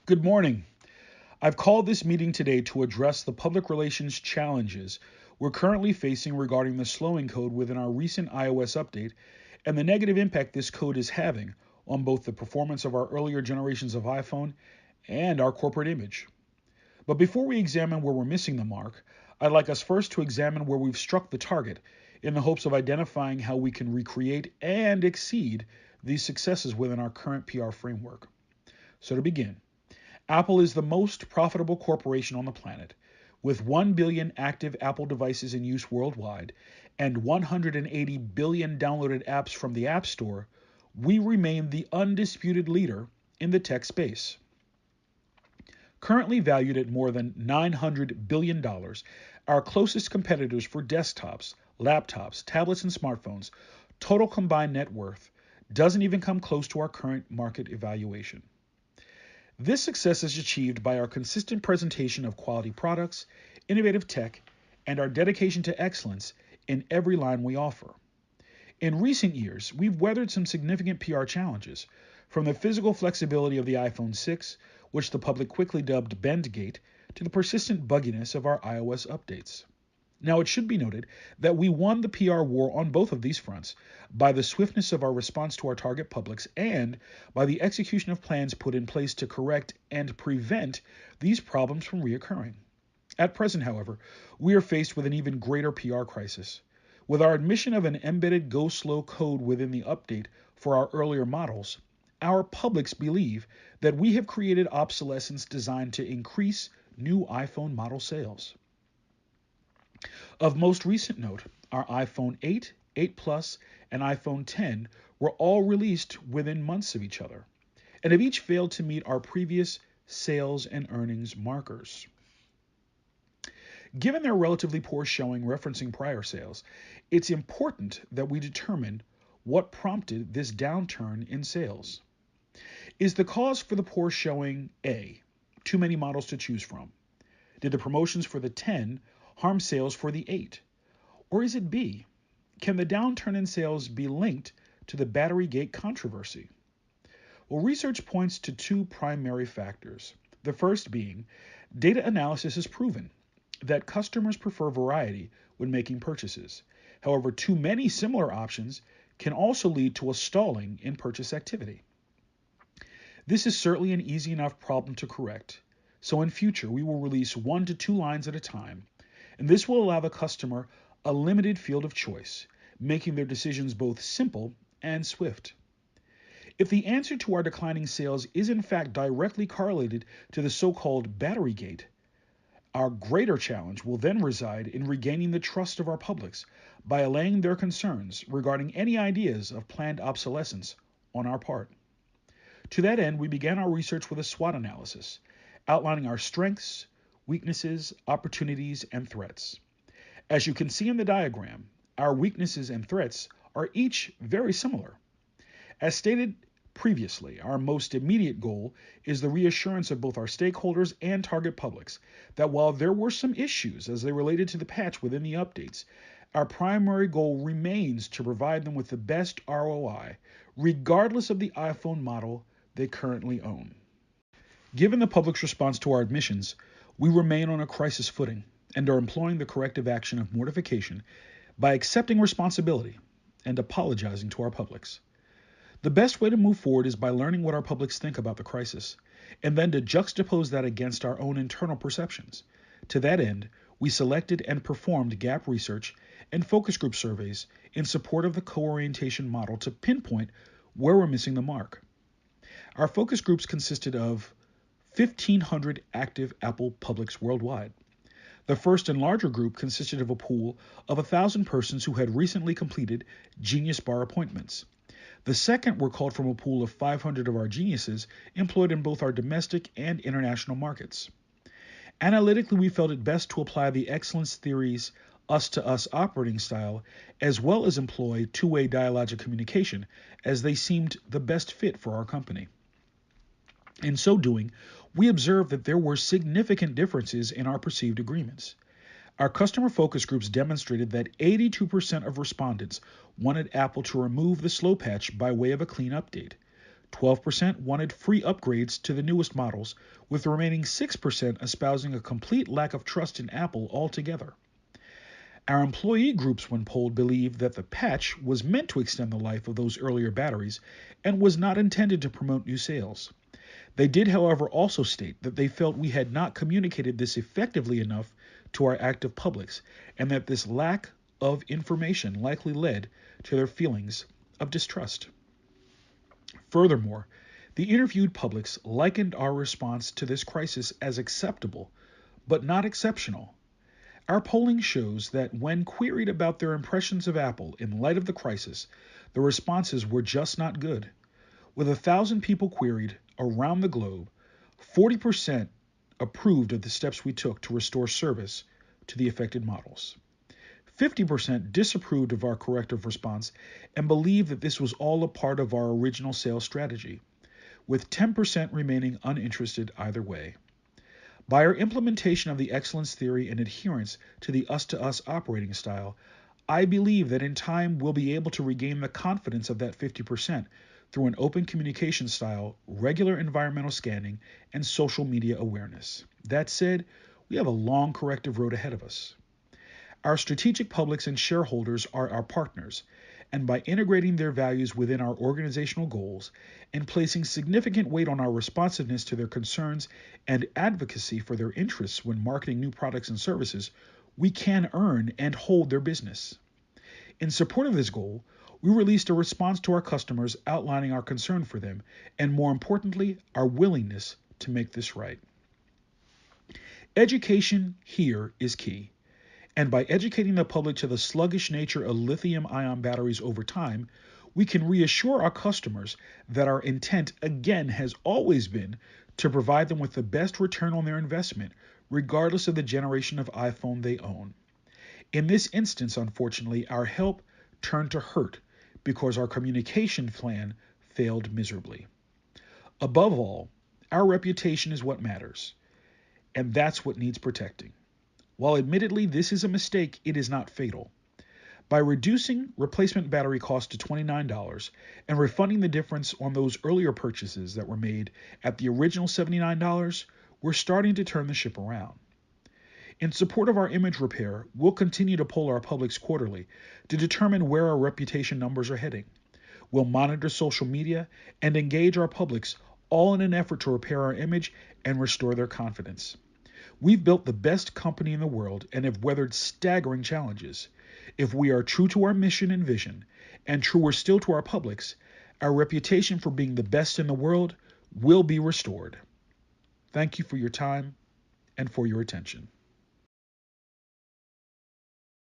Good morning. I've called this meeting today to address the public relations challenges we're currently facing regarding the slowing code within our recent iOS update and the negative impact this code is having on both the performance of our earlier generations of iPhone and our corporate image. But before we examine where we're missing the mark, I'd like us first to examine where we've struck the target in the hopes of identifying how we can recreate and exceed these successes within our current PR framework. So to begin, Apple is the most profitable corporation on the planet, with 1 billion active Apple devices in use worldwide and 180 billion downloaded apps from the App Store. We remain the undisputed leader in the tech space. Currently valued at more than $900 billion, our closest competitors for desktops, laptops, tablets, and smartphones' total combined net worth doesn't even come close to our current market evaluation. This success is achieved by our consistent presentation of quality products, innovative tech, and our dedication to excellence in every line we offer. In recent years, we've weathered some significant PR challenges, from the physical flexibility of the iPhone 6, which the public quickly dubbed Bendgate, to the persistent bugginess of our iOS updates. Now, it should be noted that we won the PR war on both of these fronts by the swiftness of our response to our target publics and by the execution of plans put in place to correct and prevent these problems from reoccurring. At present, however, we are faced with an even greater PR crisis. With our admission of an embedded go slow code within the update for our earlier models, our publics believe that we have created obsolescence designed to increase new iPhone model sales. Of most recent note, our iPhone 8, 8 Plus, and iPhone 10 were all released within months of each other, and have each failed to meet our previous sales and earnings markers. Given their relatively poor showing referencing prior sales, it's important that we determine what prompted this downturn in sales. Is the cause for the poor showing A, too many models to choose from? Did the promotions for the 10 harm sales for the 8? Or is it B? Can the downturn in sales be linked to the Batterygate controversy? Well, research points to two primary factors. The first being, data analysis has proven that customers prefer variety when making purchases. However, too many similar options can also lead to a stalling in purchase activity. This is certainly an easy enough problem to correct, so in future we will release 1 to 2 lines at a time, and this will allow the customer a limited field of choice, making their decisions both simple and swift. If the answer to our declining sales is in fact directly correlated to the so-called Batterygate, our greater challenge will then reside in regaining the trust of our publics by allaying their concerns regarding any ideas of planned obsolescence on our part. To that end, we began our research with a SWOT analysis, outlining our strengths, weaknesses, opportunities, and threats. As you can see in the diagram, our weaknesses and threats are each very similar. As stated previously, our most immediate goal is the reassurance of both our stakeholders and target publics that while there were some issues as they related to the patch within the updates, our primary goal remains to provide them with the best ROI, regardless of the iPhone model they currently own. Given the public's response to our admissions, we remain on a crisis footing and are employing the corrective action of mortification by accepting responsibility and apologizing to our publics. The best way to move forward is by learning what our publics think about the crisis, and then to juxtapose that against our own internal perceptions. To that end, we selected and performed gap research and focus group surveys in support of the co-orientation model to pinpoint where we're missing the mark. Our focus groups consisted of 1,500 active Apple publics worldwide. The first and larger group consisted of a pool of 1,000 persons who had recently completed Genius Bar appointments. The second were called from a pool of 500 of our geniuses employed in both our domestic and international markets. Analytically, we felt it best to apply the excellence theory's us-to-us operating style, as well as employ two-way dialogic communication, as they seemed the best fit for our company. In so doing, we observed that there were significant differences in our perceived agreements. Our customer focus groups demonstrated that 82% of respondents wanted Apple to remove the slow patch by way of a clean update. 12% wanted free upgrades to the newest models, with the remaining 6% espousing a complete lack of trust in Apple altogether. Our employee groups, when polled, believed that the patch was meant to extend the life of those earlier batteries and was not intended to promote new sales. They did, however, also state that they felt we had not communicated this effectively enough to our active publics, and that this lack of information likely led to their feelings of distrust. Furthermore, the interviewed publics likened our response to this crisis as acceptable, but not exceptional. Our polling shows that when queried about their impressions of Apple in light of the crisis, the responses were just not good. With 1,000 people queried around the globe, 40% approved of the steps we took to restore service to the affected models. 50% disapproved of our corrective response and believed that this was all a part of our original sales strategy, with 10% remaining uninterested either way. By our implementation of the excellence theory and adherence to the us-to-us operating style, I believe that in time we'll be able to regain the confidence of that 50% through an open communication style, regular environmental scanning, and social media awareness. That said, we have a long corrective road ahead of us. Our strategic publics and shareholders are our partners, and by integrating their values within our organizational goals and placing significant weight on our responsiveness to their concerns and advocacy for their interests when marketing new products and services, we can earn and hold their business. In support of this goal, we released a response to our customers outlining our concern for them and, more importantly, our willingness to make this right. Education here is key. And by educating the public to the sluggish nature of lithium-ion batteries over time, we can reassure our customers that our intent again has always been to provide them with the best return on their investment, regardless of the generation of iPhone they own. In this instance, unfortunately, our help turned to hurt because our communication plan failed miserably. Above all, our reputation is what matters, and that's what needs protecting. While admittedly this is a mistake, it is not fatal. By reducing replacement battery cost to $29 and refunding the difference on those earlier purchases that were made at the original $79, we're starting to turn the ship around. In support of our image repair, we'll continue to poll our publics quarterly to determine where our reputation numbers are heading. We'll monitor social media and engage our publics, all in an effort to repair our image and restore their confidence. We've built the best company in the world and have weathered staggering challenges. If we are true to our mission and vision, and truer still to our publics, our reputation for being the best in the world will be restored. Thank you for your time and for your attention.